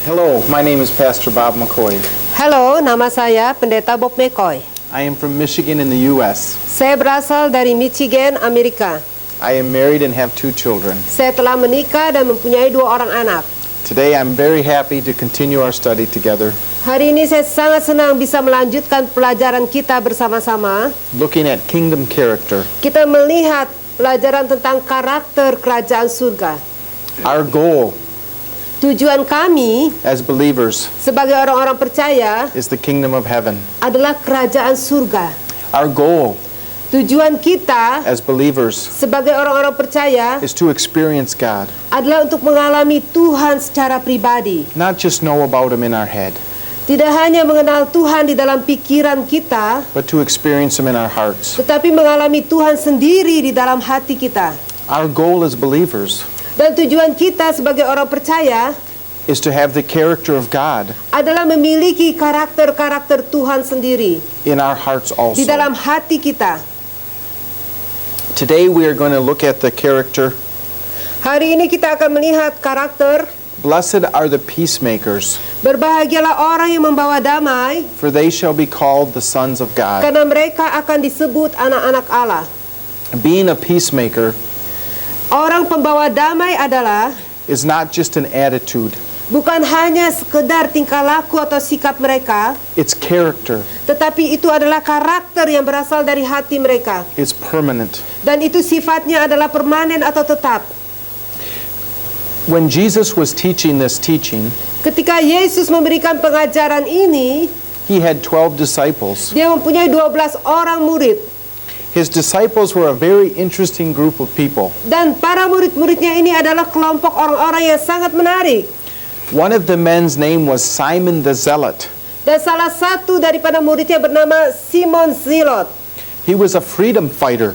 Hello, my name is Pastor Bob McCoy. Halo, nama saya Pendeta Bob McCoy. I am from Michigan in the U.S. Saya berasal dari Michigan, Amerika. I am married and have 2 children. Saya telah menikah dan mempunyai 2 orang anak. Today I'm very happy to continue our study together, Hari ini saya sangat senang bisa melanjutkan pelajaran kita bersama-sama. looking at kingdom character. Kita melihat pelajaran tentang karakter kerajaan surga. Our goal Tujuan kami as believers sebagai orang-orang percaya is the kingdom of heaven. adalah kerajaan surga. Our goal Tujuan kita as believers sebagai orang-orang percaya is to experience God, adalah untuk mengalami Tuhan secara pribadi. not just know about Him in our head, Tidak hanya mengenal Tuhan di dalam pikiran kita, but to experience Him in our hearts. tetapi mengalami Tuhan sendiri di dalam hati kita. Our goal as believers Dan tujuan kita sebagai orang percaya is to have the character of God adalah memiliki karakter-karakter Tuhan sendiri in our hearts also. di dalam hati kita. Today we are going to look at the character. Hari ini kita akan melihat karakter. Blessed are the peacemakers, Berbahagialah orang yang membawa damai, for they shall be called the sons of God. karena mereka akan disebut anak-anak Allah. Being a peacemaker Orang pembawa damai adalah is not just an attitude, bukan hanya sekedar tingkah laku atau sikap mereka, it's character, tetapi itu adalah karakter yang berasal dari hati mereka. it's permanent. Dan itu sifatnya adalah permanen atau tetap. When Jesus was teaching this teaching, Ketika Yesus memberikan pengajaran ini, he had 12 disciples. dia mempunyai 12 orang murid. His disciples were a very interesting group of people. Dan para murid-muridnya ini adalah kelompok orang-orang yang sangat menarik. One of the men's name was Simon the Zealot. Dan salah satu daripada muridnya bernama Simon Zilot. He was a freedom fighter.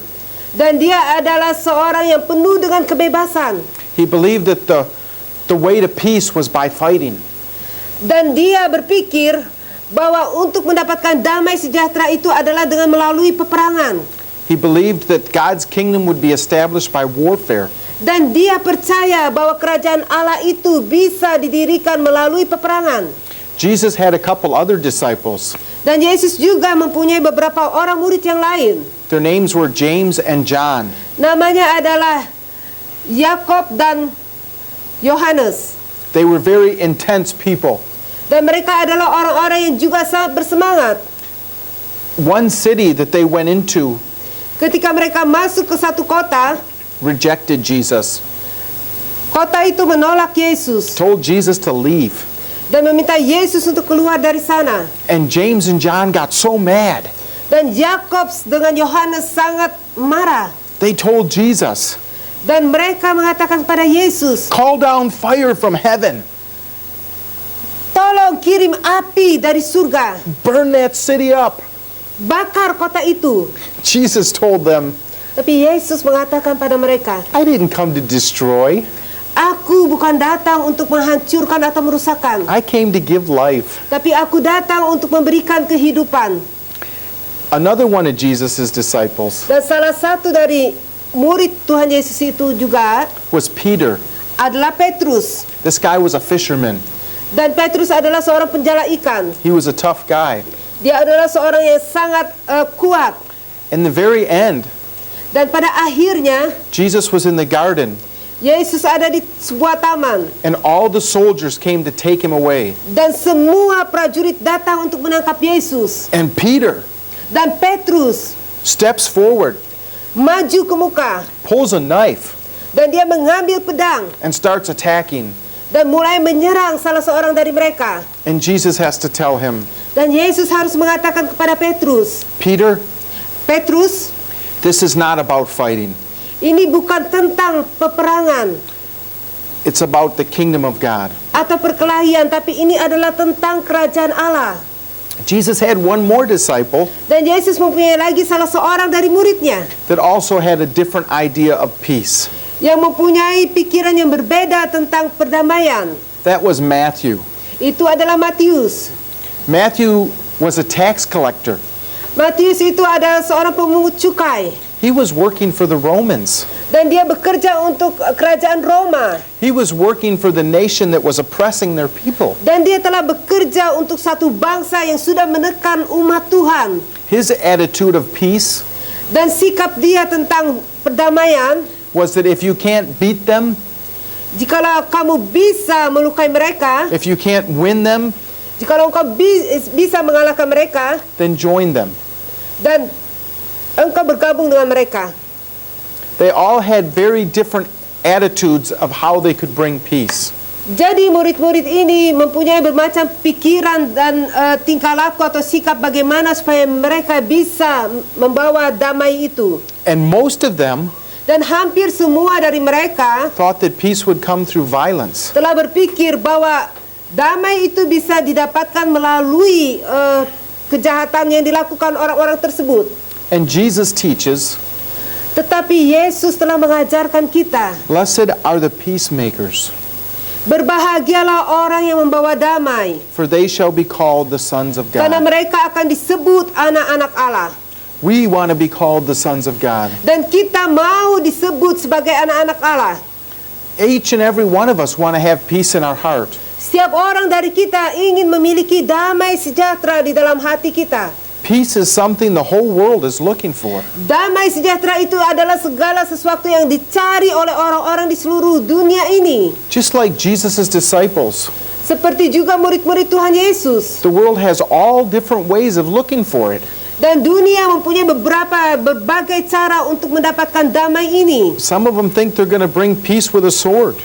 Dan dia adalah seorang yang penuh dengan kebebasan. He believed that the way to peace was by fighting. Dan dia berpikir bahwa untuk mendapatkan damai sejahtera itu adalah dengan melalui peperangan. He believed that God's kingdom would be established by warfare. Dan dia percaya bahwa kerajaan Allah itu bisa didirikan melalui peperangan. Jesus had a couple other disciples. Dan Yesus juga mempunyai beberapa orang murid yang lain. Their names were James and John. Namanya adalah Yakob dan Yohanes. They were very intense people. Dan mereka adalah orang-orang yang juga sangat bersemangat. One city that they went into Ketika mereka masuk ke satu kota, rejected Jesus, kota itu menolak Yesus told Jesus to leave. dan meminta Yesus untuk keluar dari sana. And James and John got so mad. Dan Yakob dengan Yohanes sangat marah. They told Jesus, Dan mereka mengatakan kepada Yesus, call down fire from heaven. tolong kirim api dari surga. Burn that city up. Bakar kota itu. Jesus told them, Tapi Yesus mengatakan pada mereka, I didn't come to destroy. Aku bukan datang untuk menghancurkan atau merusakkan. I came to give life. Tapi aku datang untuk memberikan kehidupan. Another one of Jesus' disciples Dan salah satu dari murid Tuhan Yesus itu juga was Peter. adalah Petrus. This guy was a fisherman. Dan Petrus adalah seorang penjala ikan. He was a tough guy. Dia adalah seorang yang sangat kuat. In the very end, Dan pada akhirnya, Jesus was in the garden, Yesus ada di sebuah taman. and all the soldiers came to take him away. Dan semua prajurit datang untuk menangkap Yesus. And Peter Dan Petrus steps forward, maju ke muka. pulls a knife, Dan dia mengambil pedang. and starts attacking. Dan mulai menyerang salah seorang dari mereka. And Jesus has to tell him, Dan Yesus harus mengatakan kepada Petrus, Peter, Petrus, this is not about fighting. ini bukan tentang peperangan It's about the kingdom of God. atau perkelahian, tapi ini adalah tentang kerajaan Allah. Jesus had one more disciple Dan Yesus mempunyai lagi salah seorang dari muridnya that also had a different idea of peace. yang mempunyai pikiran yang berbeda tentang perdamaian. That was Matthew. Itu adalah Matius. Matthew was a tax collector. Matius itu adalah seorang pemungut cukai. He was working for the Romans. Dan dia bekerja untuk kerajaan Roma. He was working for the nation that was oppressing their people. Dan dia telah bekerja untuk satu bangsa yang sudah menekan umat Tuhan. His attitude of peace Dan sikap dia tentang perdamaian, was that if you can't beat them, jikalau kamu bisa melukai mereka, if you can't win them, jikalau engkau bisa mengalahkan mereka, then join them. dan engkau bergabung dengan mereka. They all had very different attitudes of how they could bring peace. Jadi murid-murid ini mempunyai bermacam pikiran dan tingkah laku atau sikap bagaimana supaya mereka bisa membawa damai itu. And most of them Dan hampir semua dari mereka thought that peace would come through violence. telah berpikir bahwa damai itu bisa didapatkan melalui kejahatan yang dilakukan orang-orang tersebut. And Jesus teaches, Tetapi Yesus telah mengajarkan kita, blessed are the peacemakers, berbahagialah orang yang membawa damai, for they shall be called the sons of karena God. mereka akan disebut anak-anak Allah. We want to be called the sons of God. Dan kita mau disebut sebagai anak-anak Allah. Each and every one of us want to have peace in our heart. Setiap orang dari kita ingin memiliki damai sejahtera di dalam hati kita. Peace is something the whole world is looking for. Damai sejahtera itu adalah segala sesuatu yang dicari oleh orang-orang di seluruh dunia ini. Just like Jesus' disciples, Seperti juga murid-murid Tuhan Yesus. the world has all different ways of looking for it. Dan dunia mempunyai berbagai cara untuk mendapatkan damai ini. Some of them think they're going to bring peace with a sword.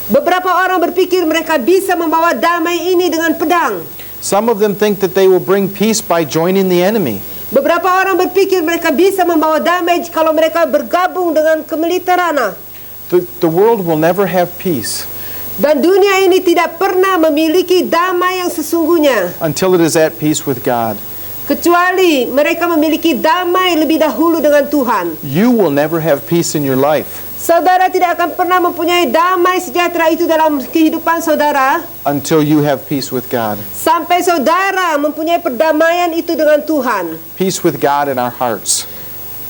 Beberapa orang berpikir mereka bisa membawa damai ini dengan pedang. Some of them think that they will bring peace by joining the enemy. Beberapa orang berpikir mereka bisa membawa damai kalau mereka bergabung dengan kemiliteran. The world will never have peace Dan dunia ini tidak pernah memiliki damai yang sesungguhnya, until it is at peace with God. kecuali mereka memiliki damai lebih dahulu dengan Tuhan. You will never have peace in your life Saudara tidak akan pernah mempunyai damai sejahtera itu dalam kehidupan saudara until you have peace with God. sampai saudara mempunyai perdamaian itu dengan Tuhan. Peace with God in our hearts.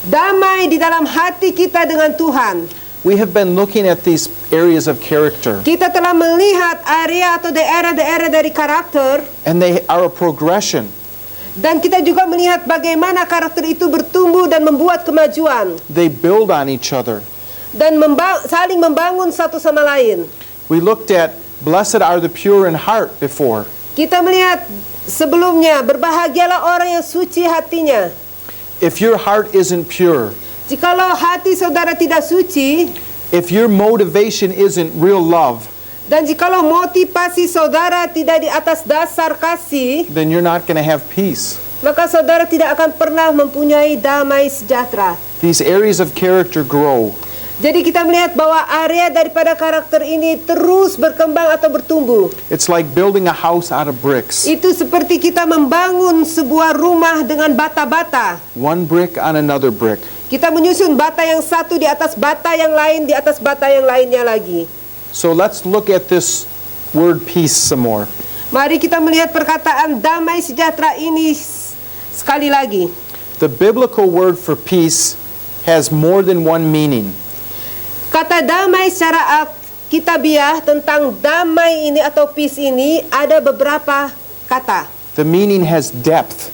Damai di dalam hati kita dengan Tuhan. We have been looking at these areas of character, Kita telah melihat area atau daerah-daerah dari karakter, and they are a progression. dan kita juga melihat bagaimana karakter itu bertumbuh dan membuat kemajuan They build on each other. dan saling membangun satu sama lain. We looked at blessed are the pure in heart before. Kita melihat sebelumnya, berbahagialah orang yang suci hatinya. If your heart isn't pure, Jikalau hati saudara tidak suci, if your motivation isn't real love, dan jikalau motivasi saudara tidak di atas dasar kasih, then you're not going to have peace. maka saudara tidak akan pernah mempunyai damai sejahtera. These areas of character grow. Jadi kita melihat bahwa area daripada karakter ini terus berkembang atau bertumbuh. It's like building a house out of bricks. Itu seperti kita membangun sebuah rumah dengan bata-bata. One brick on another brick. Kita menyusun bata yang satu di atas bata yang lain, di atas bata yang lainnya lagi. So let's look at this word peace some more. Mari kita melihat perkataan damai sejahtera ini sekali lagi. The biblical word for peace has more than one meaning. Kata damai secara kitabiah tentang damai ini atau peace ini ada beberapa kata. The meaning has depth.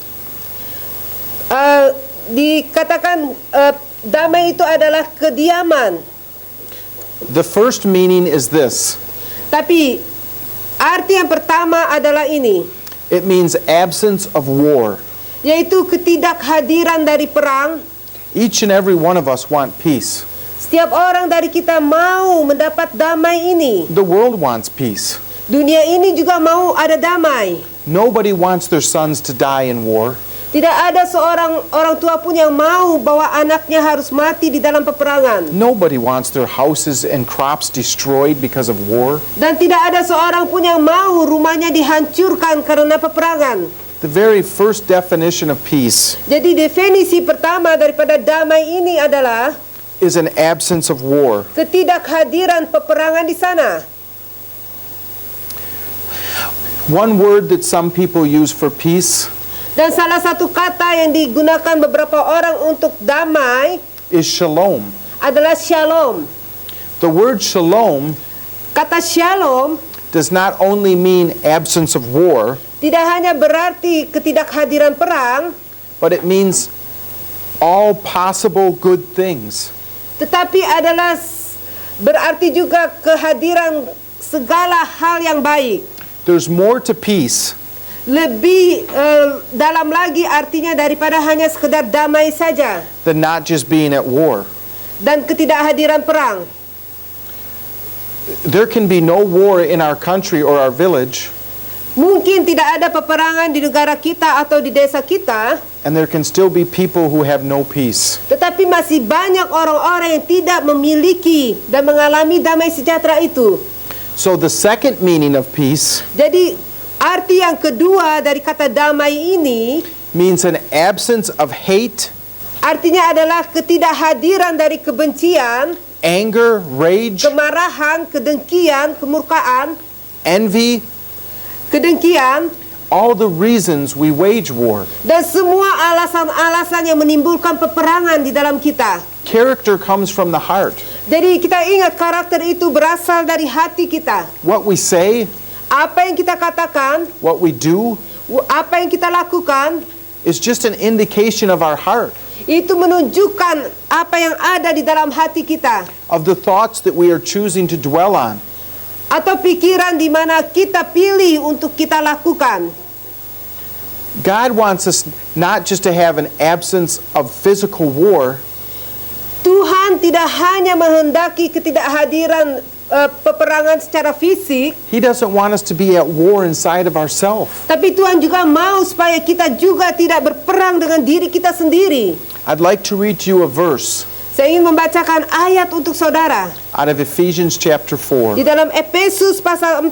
Dikatakan damai itu adalah kediaman. The first meaning is this. Tapi arti yang pertama adalah ini, It means absence of war. yaitu ketidakhadiran dari perang. Each and every one of us want peace. Setiap orang dari kita mau mendapat damai ini. The world wants peace. Dunia ini juga mau ada damai. Nobody wants their sons to die in war. Tidak ada seorang orang tua pun yang mau bahwa anaknya harus mati di dalam peperangan. Nobody wants their houses and crops destroyed because of war. Dan tidak ada seorang pun yang mau rumahnya dihancurkan karena peperangan. The very first definition of peace Jadi definisi pertama daripada damai ini adalah is an absence of war. ketidakhadiran peperangan di sana. One word that some people use for peace Dan salah satu kata yang digunakan beberapa orang untuk damai is shalom. adalah shalom. The word shalom Kata shalom does not only mean absence of war, tidak hanya berarti ketidakhadiran perang, but it means all possible good things. tetapi adalah berarti juga kehadiran segala hal yang baik. There's more to peace Lebih dalam lagi artinya daripada hanya sekedar damai saja than not just being at war. dan ketidakhadiran perang. There can be no war in our country or our village, Mungkin tidak ada peperangan di negara kita atau di desa kita, and there can still be people who have no peace. tetapi masih banyak orang-orang yang tidak memiliki dan mengalami damai sejahtera itu. So the second meaning of peace Jadi arti yang kedua dari kata damai ini means an absence of hate, artinya adalah ketidakhadiran dari kebencian, anger, rage, kemarahan, kedengkian, kemurkaan, envy, kedengkian, all the reasons we wage war. dan semua alasan-alasan yang menimbulkan peperangan di dalam kita. Character comes from the heart. Jadi kita ingat karakter itu berasal dari hati kita. What we say, Apa yang kita katakan, what we do, apa yang kita lakukan, is just an indication of our heart, itu menunjukkan apa yang ada di dalam hati kita. of the thoughts that we are choosing to dwell on. Atau pikiran di mana kita pilih untuk kita lakukan. God wants us not just to have an absence of physical war, Tuhan tidak hanya menghendaki ketidakhadiran peperangan secara fisik, He doesn't want us to be at war inside of ourselves. tapi Tuhan juga mau supaya kita juga tidak berperang dengan diri kita sendiri. I'd like to read to you a verse Saya ingin membacakan ayat untuk saudara out of Ephesians chapter di 4, dalam Efesus pasal 4,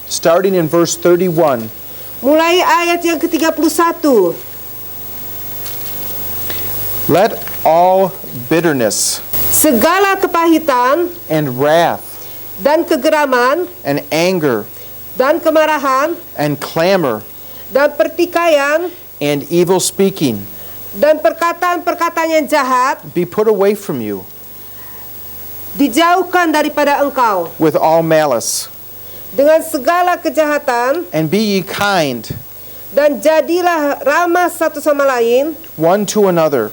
starting in verse 31. mulai ayat yang ke-31. Let all bitterness Segala kepahitan and wrath dan kegeraman and anger dan kemarahan and clamor dan pertikaian and evil speaking dan perkataan-perkataan yang jahat be put away from you dijauhkan daripada engkau, with all malice. dengan segala kejahatan, And be ye kind dan jadilah ramah satu sama lain, one to another,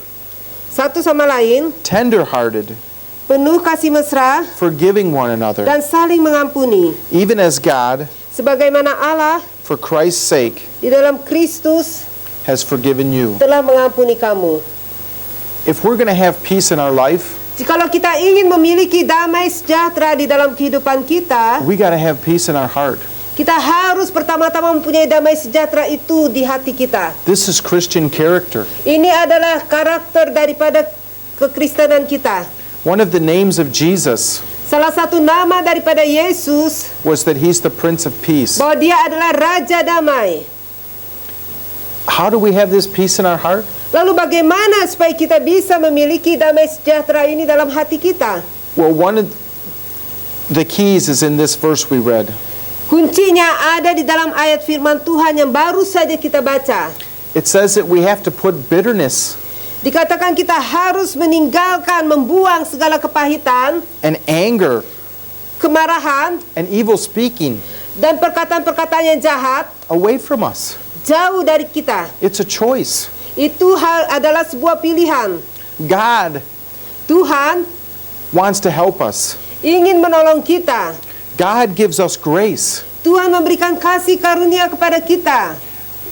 tender-hearted, penuh kasih mesra, forgiving one another, dan saling mengampuni, even as God, sebagaimana Allah for Christ's sake, di dalam Kristus has forgiven you. telah mengampuni kamu. If we're going to have peace in our life, Jikalau kita ingin memiliki damai sejahtera di dalam kehidupan kita, we got to have peace in our heart. kita harus pertama-tama mempunyai damai sejahtera itu di hati kita. This is Christian character. Ini adalah karakter daripada kekristenan kita. One of the names of Jesus Salah satu nama daripada Yesus was that He's the Prince of Peace. bahwa dia adalah Raja Damai. How do we have this peace in our heart? Lalu bagaimana supaya kita bisa memiliki damai sejahtera ini dalam hati kita? Well, one of the keys is in this verse we read. Kuncinya ada di dalam ayat firman Tuhan yang baru saja kita baca. It says that we have to put bitterness Dikatakan kita harus meninggalkan, membuang segala kepahitan, and anger kemarahan, and evil speaking dan perkataan-perkataan yang jahat away from us. jauh dari kita. It's a choice. Itu adalah sebuah pilihan. God Tuhan wants to help us. ingin menolong kita. God gives us grace. Tuhan memberikan kasih karunia kepada kita.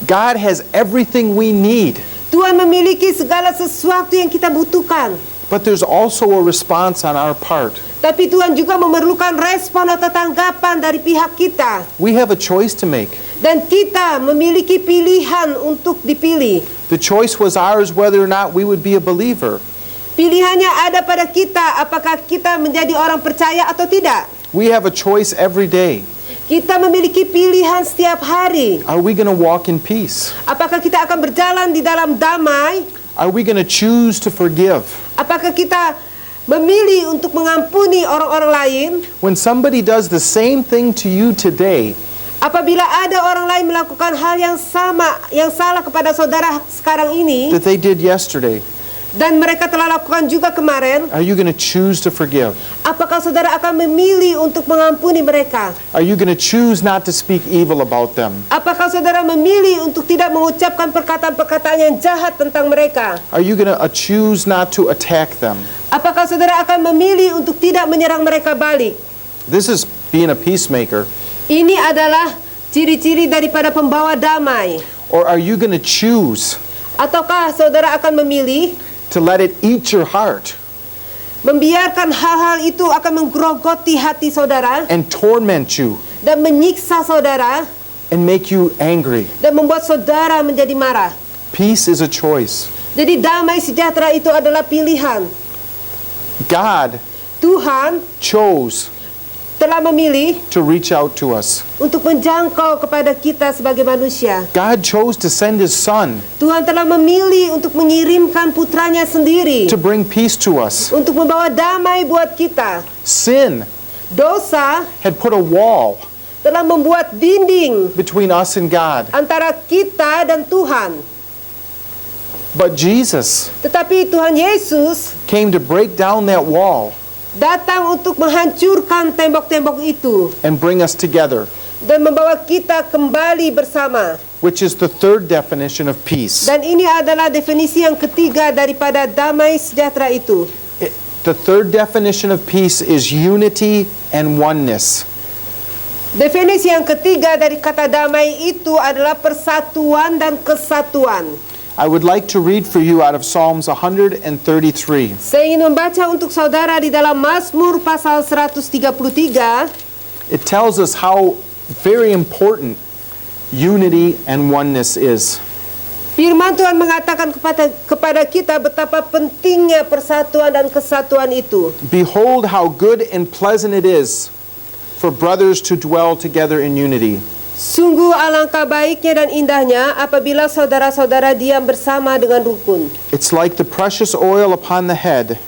God has everything we need. Tuhan memiliki segala sesuatu yang kita butuhkan. But there's also a response on our part. Tapi Tuhan juga memerlukan respon atau tanggapan dari pihak kita. We have a choice to make. Dan kita memiliki pilihan untuk dipilih. The choice was ours whether or not we would be a believer. Pilihannya ada pada kita, apakah kita menjadi orang percaya atau tidak. We have a choice every day. Kita memiliki pilihan setiap hari. Are we going to walk in peace? Apakah kita akan berjalan di dalam damai? Are we going to choose to forgive? Apakah kita memilih untuk mengampuni orang-orang lain? When somebody does the same thing to you today, Apabila ada orang lain melakukan hal yang sama, yang salah kepada saudara sekarang ini, that they did yesterday, dan mereka telah lakukan juga kemarin, are you going to choose to forgive? apakah saudara akan memilih untuk mengampuni mereka? Are you going to choose not to speak evil about them? Apakah saudara memilih untuk tidak mengucapkan perkataan-perkataan yang jahat tentang mereka? Are you going to choose not to attack them? Apakah saudara akan memilih untuk tidak menyerang mereka balik? This is being a peacemaker. Ini adalah ciri-ciri daripada pembawa damai. Or are you going to choose Ataukah saudara akan memilih to let it eat your heart membiarkan hal-hal itu akan menggerogoti hati saudara and torment you dan menyiksa saudara and make you angry? dan membuat saudara menjadi marah? Peace is a choice. Jadi damai sejahtera itu adalah pilihan. God Tuhan chose telah memilih to reach out to us. untuk menjangkau kepada kita sebagai manusia. God chose to send His Son Tuhan telah memilih untuk mengirimkan putranya sendiri to bring peace to us. untuk membawa damai buat kita. Sin Dosa had put a wall telah membuat dinding between us and God. antara kita dan Tuhan. But Jesus Tetapi Tuhan Yesus came to break down that wall datang untuk menghancurkan tembok-tembok itu and bring us together, dan membawa kita kembali bersama. which is the third definition of peace. Dan ini adalah definisi yang ketiga daripada damai sejahtera itu. The third definition of peace is unity and oneness. Definisi yang ketiga dari kata damai itu adalah persatuan dan kesatuan. I would like to read for you out of Psalms 133. Saya ingin membaca untuk saudara di dalam Mazmur pasal 133. It tells us how very important unity and oneness is. Firman Tuhan mengatakan kepada kita betapa pentingnya persatuan dan kesatuan itu. Behold how good and pleasant it is for brothers to dwell together in unity. Sungguh alangkah baiknya dan indahnya apabila saudara-saudara diam bersama dengan rukun. It's like the precious oil upon the head,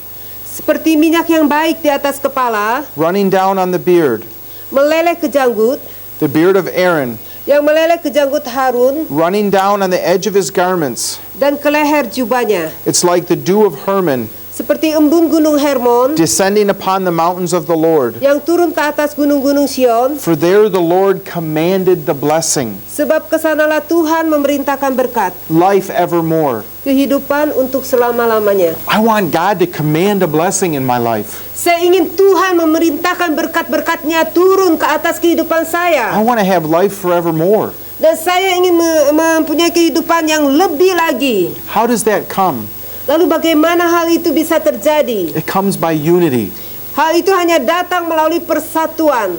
Seperti minyak yang baik di atas kepala, running down on the beard, meleleh ke janggut, the beard of Aaron, yang meleleh ke janggut Harun, running down on the edge of his garments. dan ke leher jubahnya. It's like the dew of Hermon, Seperti embun gunung Hermon, descending upon the mountains of the Lord. yang turun ke atas gunung-gunung Sion, For there the Lord commanded the blessing, sebab kesanalah Tuhan memerintahkan berkat, life evermore. kehidupan untuk selama-lamanya. I want God to command a blessing in my life. Saya ingin Tuhan memerintahkan berkat-berkatnya turun ke atas kehidupan I saya. want to have life forevermore. Dan saya ingin mempunyai kehidupan yang lebih lagi. How does that come? Lalu bagaimana hal itu bisa terjadi? It comes by unity. Hal itu hanya datang melalui persatuan.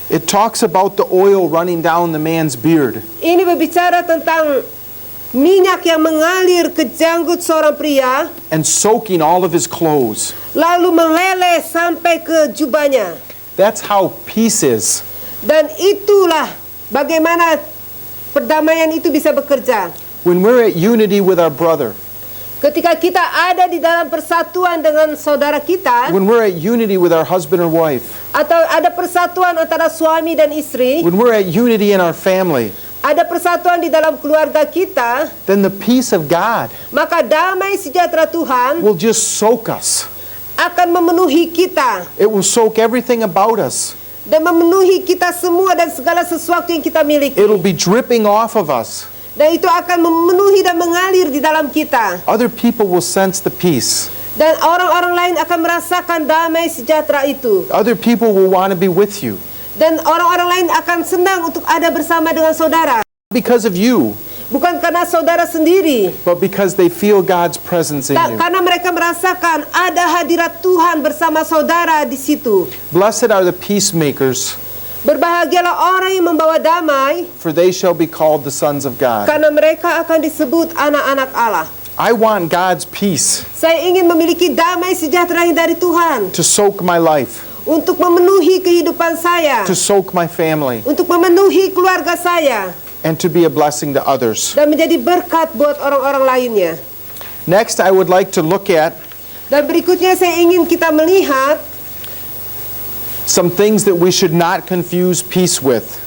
It talks about the oil running down the man's beard. Ini berbicara tentang minyak yang mengalir ke janggut seorang pria, And soaking all of his clothes. lalu meleleh sampai ke jubahnya. That's how peace is. Dan itulah bagaimana perdamaian itu bisa bekerja. When we're at unity with our brother, Ketika kita ada di dalam persatuan dengan saudara kita, when we're at unity with our husband or wife, atau ada persatuan antara suami dan istri, when we're at unity in our family, ada persatuan di dalam keluarga kita, then the peace of God maka damai sejahtera Tuhan will just soak us. akan memenuhi kita It will soak everything about us. dan memenuhi kita semua dan segala sesuatu yang kita miliki. It'll be dripping off of us. Dan itu akan memenuhi dan mengalir di dalam kita. Other people will sense the peace. Dan orang-orang lain akan merasakan damai sejahtera itu. Other people will want to be with you Dan orang-orang lain akan senang untuk ada bersama dengan saudara. because of you, Bukan karena saudara sendiri, but because they feel God's presence in you. karena mereka merasakan ada hadirat Tuhan bersama saudara di situ. Blessed are the peacemakers, Berbahagialah orang yang membawa damai, for they shall be called the sons of God. karena mereka akan disebut anak-anak Allah. I want God's peace Saya ingin memiliki damai sejahtera dari Tuhan to soak my life, untuk memenuhi kehidupan saya, to soak my family, untuk memenuhi keluarga saya, and to be a blessing to others. dan menjadi berkat buat orang-orang lainnya. Next, I would like to look at Dan berikutnya saya ingin kita melihat some things that we should not confuse peace with.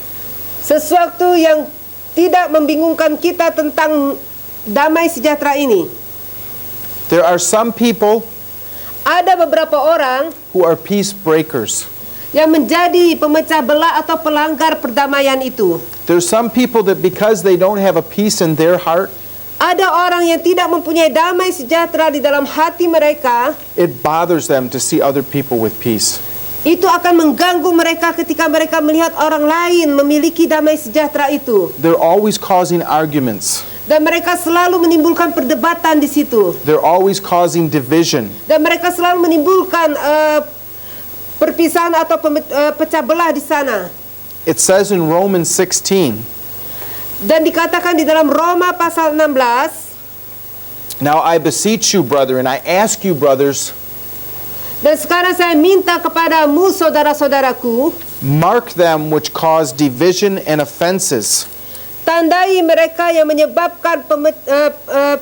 sesuatu yang tidak membingungkan kita tentang damai sejahtera ini. There are some people Ada beberapa orang who are peace breakers. yang menjadi pemecah belah atau pelanggar perdamaian itu. There's some people that because they don't have a peace in their heart, Ada orang yang tidak mempunyai damai sejahtera di dalam hati mereka, it bothers them to see other people with peace. itu akan mengganggu mereka ketika mereka melihat orang lain memiliki damai sejahtera itu. They're always causing arguments. Dan mereka selalu menimbulkan perdebatan di situ. They're always causing division. Dan mereka selalu menimbulkan perpisahan atau pecah belah di sana. It says in Romans 16, Dan dikatakan di dalam Roma pasal 16, now I beseech you, brethren, I ask you, brothers, dan sekarang saya minta kepadamu saudara-saudaraku, mark them which cause division and offenses, tandai mereka yang menyebabkan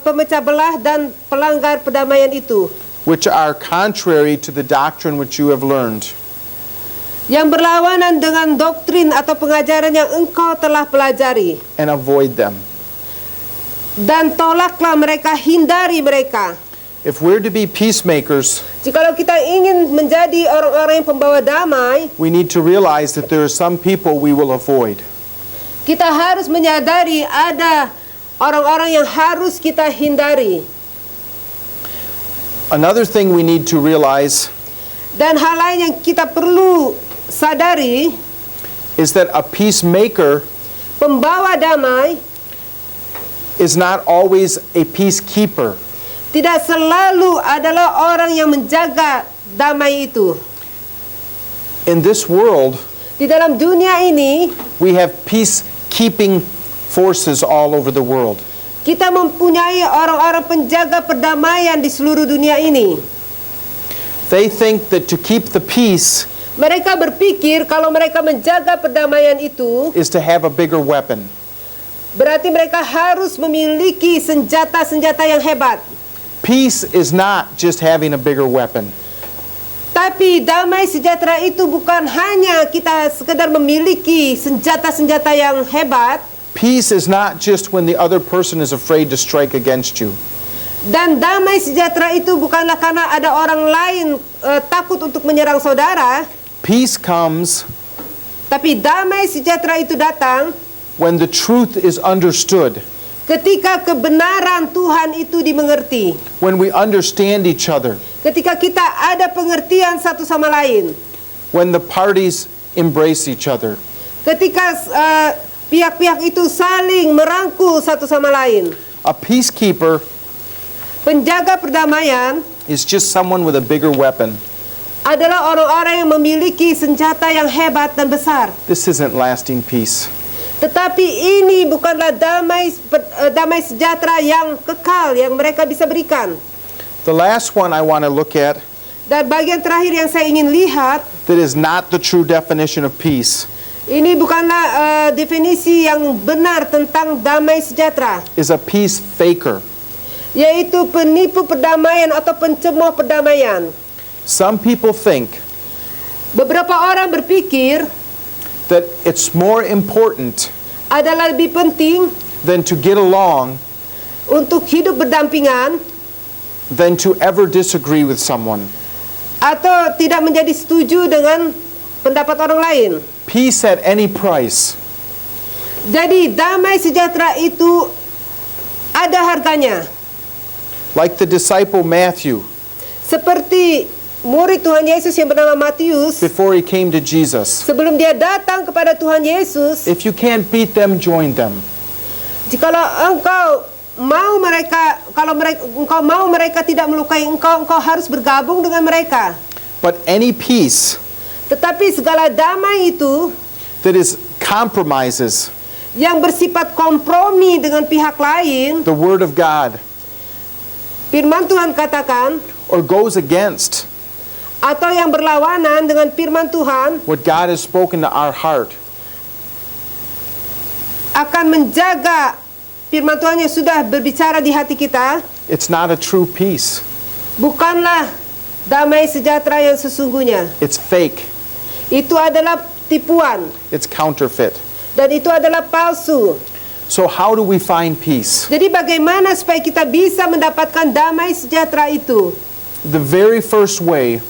pemecah belah dan pelanggar perdamaian itu, which are contrary to the doctrine which you have learned, yang berlawanan dengan doktrin atau pengajaran yang engkau telah pelajari. and avoid them. Dan tolaklah mereka, hindari mereka. If we're to be peacemakers, Jikalau kita ingin menjadi orang-orang yang pembawa damai, we need to realize that there are some people we will avoid. kita harus menyadari ada orang-orang yang harus kita hindari. Another thing we need to realize Dan hal lain yang kita perlu sadari, is that a peacemaker pembawa damai is not always a peacekeeper. tidak selalu adalah orang yang menjaga damai itu. In this world, Di dalam dunia ini, we have peacekeeping forces all over the world. kita mempunyai orang-orang penjaga perdamaian di seluruh dunia ini. They think that to keep the peace Mereka berpikir kalau mereka menjaga perdamaian itu, is to have a bigger weapon. berarti mereka harus memiliki senjata-senjata yang hebat. Peace is not just having a bigger weapon. Tapi damai sejahtera itu bukan hanya kita sekedar memiliki senjata-senjata yang hebat. Peace is not just when the other person is afraid to strike against you. Dan damai sejahtera itu bukanlah karena ada orang lain takut untuk menyerang saudara. Peace comes Tapi damai sejahtera itu datang when the truth is understood, ketika kebenaran Tuhan itu dimengerti. when we understand each other, Ketika kita ada pengertian satu sama lain. when the parties embrace each other. Ketika pihak-pihak itu saling merangkul satu sama lain. A peacekeeper Penjaga perdamaian is just someone with a bigger weapon. adalah orang-orang yang memiliki senjata yang hebat dan besar. This isn't lasting peace. Tetapi ini bukanlah damai sejahtera yang kekal yang mereka bisa berikan. The last one I want to look at Dan bagian terakhir yang saya ingin lihat, that is not the true definition of peace ini bukanlah definisi yang benar tentang damai sejahtera, is a peace faker. yaitu penipu perdamaian atau pencemooh perdamaian. Some people think Beberapa orang berpikir that it's more important adalah lebih penting than to get along untuk hidup berdampingan than to ever disagree with someone. atau tidak menjadi setuju dengan pendapat orang lain. Peace at any price. Jadi damai sejahtera itu ada harganya. Like the disciple Matthew, Seperti murid Tuhan Yesus yang bernama Matius, before he came to Jesus. sebelum dia datang kepada Tuhan Yesus, If you can't beat them, join them. jikalau engkau mau mereka tidak melukai engkau harus bergabung dengan mereka. But any peace Tetapi segala damai itu that is compromises yang bersifat kompromi dengan pihak lain, the word of God firman Tuhan katakan, or goes against atau yang berlawanan dengan firman Tuhan, what God has spoken to our heart, akan menjaga firman Tuhan yang sudah berbicara di hati kita, it's not a true peace. bukanlah damai sejahtera yang sesungguhnya. It's fake. Itu adalah tipuan. It's counterfeit. Dan itu adalah palsu. So how do we find peace? Jadi bagaimana supaya kita bisa mendapatkan damai sejahtera itu? The very first way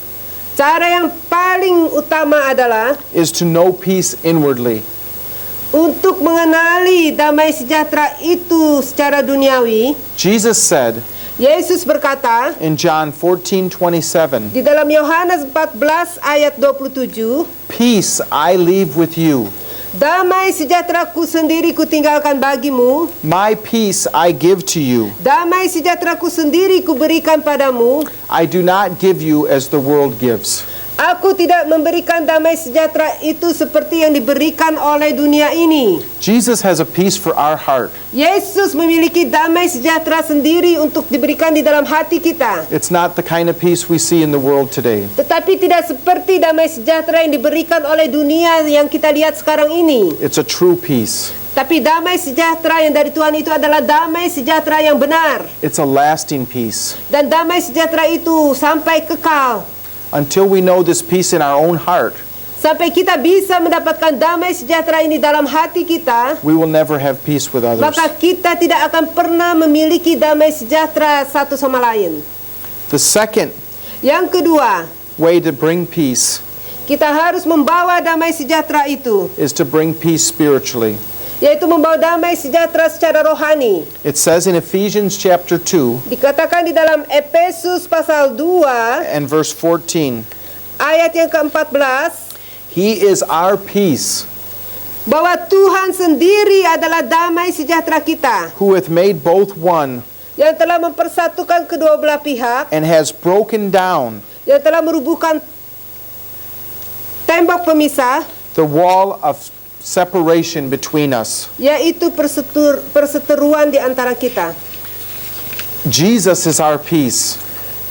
Cara yang paling utama adalah is to know peace inwardly. untuk mengenali damai sejahtera itu secara duniawi. Jesus said Yesus berkata in John 14:27, di dalam Yohanes 14 ayat 27, "Peace I leave with you. damai sejahteraku sendiri kutinggalkan bagimu, My peace I give to you. damai sejahteraku sendiri kuberikan padamu. I do not give you as the world gives." Aku tidak memberikan damai sejahtera itu seperti yang diberikan oleh dunia ini. Jesus has a peace for our heart. Yesus memiliki damai sejahtera sendiri untuk diberikan di dalam hati kita. It's not the kind of peace we see in the world today. Tetapi tidak seperti damai sejahtera yang diberikan oleh dunia yang kita lihat sekarang ini. It's a true peace. Tapi damai sejahtera yang dari Tuhan itu adalah damai sejahtera yang benar. It's a lasting peace. Dan damai sejahtera itu sampai kekal. Until we know this peace in our own heart, Sampai kita bisa mendapatkan damai sejahtera ini dalam hati kita, we will never have peace with others. maka kita tidak akan pernah memiliki damai sejahtera satu sama lain. The second Yang kedua, way to bring peace kita harus membawa damai sejahtera itu, is to bring peace spiritually. yaitu membawa damai sejahtera secara rohani. It says in Ephesians chapter 2 Dikatakan di dalam Efesus pasal 2 and verse 14, ayat yang ke-14, He is our peace, bahwa Tuhan sendiri adalah damai sejahtera kita, who hath made both one, yang telah mempersatukan kedua belah pihak, and has broken down yang telah merubuhkan tembok pemisah, the wall of separation between us. yaitu perseteruan di antara kita. Jesus is our peace.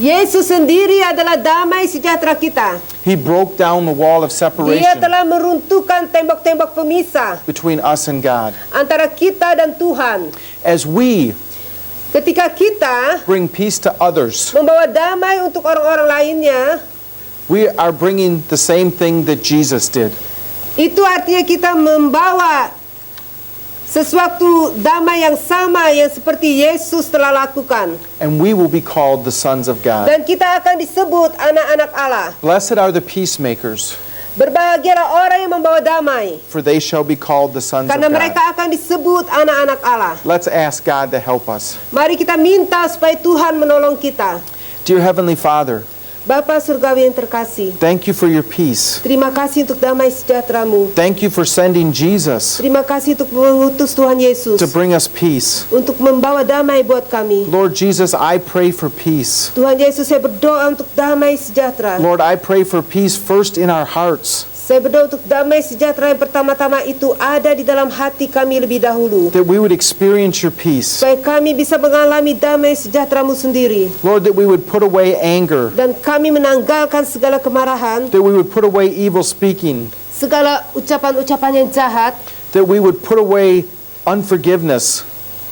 Yesus sendiri adalah damai sejahtera kita. He broke down the wall of Dia separation telah meruntuhkan tembok-tembok pemisah between us and God. antara kita dan Tuhan. As we Ketika kita bring peace to others, membawa damai untuk orang-orang lainnya, we are bringing the same thing that Jesus did. itu artinya kita membawa sesuatu damai yang sama yang seperti Yesus telah lakukan. And we will be called the sons of God. Dan kita akan disebut anak-anak Allah. Blessed are the peacemakers, Berbahagialah orang yang membawa damai, for they shall be called the sons of karena God. mereka akan disebut anak-anak Allah. Let's ask God to help us. Mari kita minta supaya Tuhan menolong kita. Dear Heavenly Father, Bapa surgawi yang terkasih, thank you for your peace. terima kasih untuk damai sejahtera-Mu. Thank you for sending Jesus Terima kasih untuk mengutus Tuhan Yesus to bring us peace. untuk membawa damai buat kami. Lord Jesus, I pray for peace. Tuhan Yesus, saya berdoa untuk damai sejahtera. Lord, I pray for peace first in our hearts, Saya berdoa untuk damai sejahtera yang pertama-tama itu ada di dalam hati kami lebih dahulu, that we would experience your peace. supaya kami bisa mengalami damai sejahtera-Mu sendiri, Lord, that we would put away anger, dan kami menanggalkan segala kemarahan, that we would put away evil speaking, segala ucapan-ucapan yang jahat, that we would put away unforgiveness,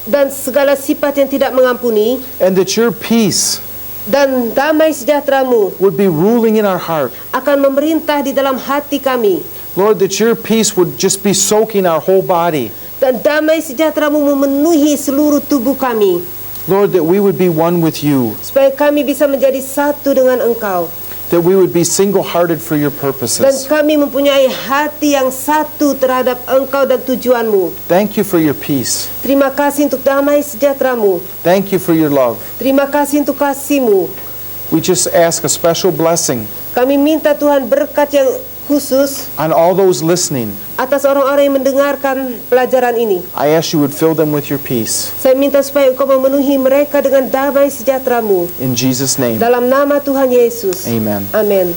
dan segala sifat yang tidak mengampuni, and that your peace dan damai sejahtera-Mu would be ruling in our heart. akan memerintah di dalam hati kami, Lord, that your peace would just be soaking our whole body. dan damai sejahtera-Mu memenuhi seluruh tubuh kami, Lord, that we would be one with you, supaya kami bisa menjadi satu dengan Engkau, that we would be single-hearted for your dan purposes. kami mempunyai hati yang satu terhadap Engkau dan tujuan-Mu. Thank you for your peace. Terima kasih untuk damai sejahtera-Mu. Thank you for your love. Terima kasih untuk kasih-Mu. We just ask a special blessing Kami minta Tuhan berkat yang khusus on all those listening. atas orang-orang yang mendengarkan pelajaran ini. I ask you would fill them with your peace. Saya minta supaya Engkau memenuhi mereka dengan damai sejahtera-Mu. In Jesus' name, Dalam nama Tuhan Yesus. amen. Amin.